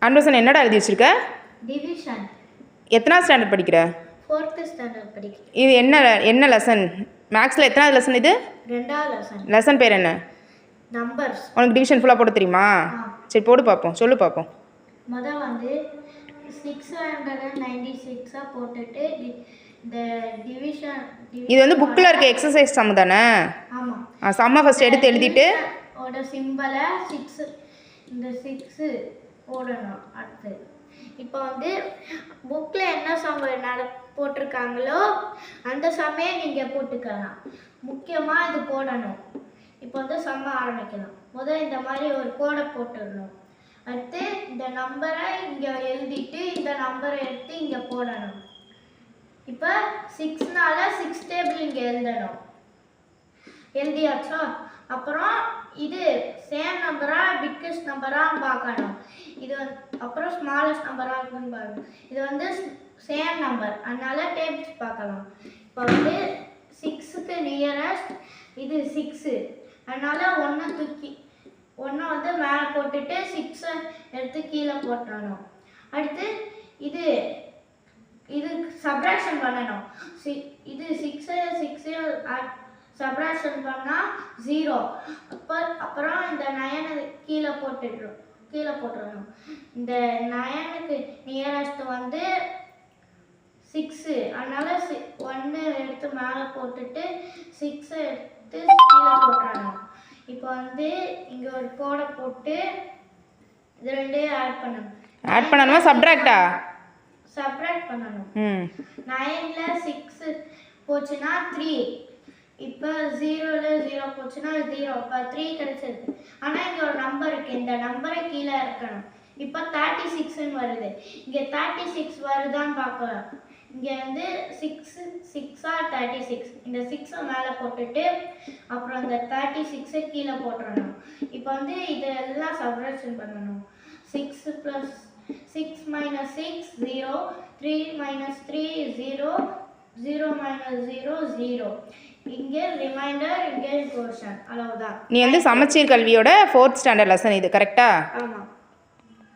அன்பரசன் என்னடா எழுதி வச்சிருக்க? டிவிஷன். எத்தனாவது ஸ்டாண்டர்ட் படிக்கிற? 4th ஸ்டாண்டர்ட் படிக்கிறேன். இது என்ன லெசன்? மேக்ஸில் எத்தனாவது லெசன் இது? 2வது லெசன். லெசன் பேர் என்ன? நம்பர்ஸ். உனக்கு டிவிஷன் ஃபுல்லாக போட தெரியுமா? சரி போடு பார்ப்போம், சொல்லு பார்ப்போம். முதல் வந்து 696 போட்டுட்டு இந்த டிவிஷன். இது வந்து புக்கில் இருக்க எக்ஸசைஸ் சம் தானே? ஆமாம். சம்மை ஃபஸ்ட் எடுத்து எழுதிட்டு ஓட சிம்பலை 6 இந்த 6 போடணும். அடுத்து இப்போ வந்து புக்கில் என்ன சம் போட்டிருக்காங்களோ அந்த சம்மையை நீங்கள் போட்டுக்கலாம். முக்கியமாக இது போடணும். இப்போ வந்து சம்ம ஆரம்பிக்கலாம். முதல் இந்த மாதிரி ஒரு கோடை போட்டுடணும். அடுத்து இந்த நம்பரை இங்கே எழுதிட்டு இந்த நம்பரை எடுத்து இங்கே போடணும். இப்போ 6னால 6 டேபிள் இங்கே எழுதணும். எழுதியாச்சா? அப்புறம் இது சேம் நம்பரா பிக்கஸ்ட் நம்பரான்னு பார்க்கணும். இது அப்புறம் ஸ்மாலஸ்ட் நம்பராக இருக்குன்னு பார்க்கணும். இது வந்து சேம் நம்பர், அதனால டேபிள்ஸ் பார்க்கலாம். இப்போ வந்து 6க்கு நியரஸ்ட் இது 6, அதனால 1 வந்து மேலே போட்டுட்டு 6 எடுத்து கீழே போட்டுறணும். அடுத்து இது சப்ராக்ஷன் பண்ணணும். இது 6 சப்ராக்ஷன் பண்ணால் 0. அப்புறம் இந்த 9 கீழே போட்டுடணும். இந்த 9க்கு நியரஸ்ட் வந்து 6, அதனால 1 எடுத்து மேலே போட்டுட்டு 6 எடுத்து கீழே போட்டுறணும். இப்போ வந்து இங்கே ஒரு கோடை போட்டு இது ரெண்டையும் ஆட் பண்ணணுமா? சப்ராக்ட் பண்ணணும். 9ல் 6 போச்சுன்னா 3. இப்போ 0ல் 0 போச்சுன்னா 0. இப்போ 3 கிடைச்சிருக்கு. ஆனால் இங்கே ஒரு நம்பர் இருக்குது, இந்த நம்பரை கீழே இருக்கணும். இப்போ 36ன்னு வருது. இங்கே 36 வருதான்னு பார்க்கலாம். இங்கே வந்து 6 ஆர் 36. இந்த 6 மேலே போட்டுட்டு அப்புறம் இந்த 36 கீழே போட்டுறணும். இப்போ வந்து இதெல்லாம் சப்ராக்ஷன் பண்ணணும். 6 + 6 - 6 0, 3 - 3 0, 0 - 0 0. இங்கே ரிமைண்டர், இங்கே போர்ஷன். அவ்வளவுதான். நீ வந்து சமச்சீர் கல்வியோட 4th ஸ்டாண்டர்ட் லெசன் இது கரெக்டா? ஆமாம்.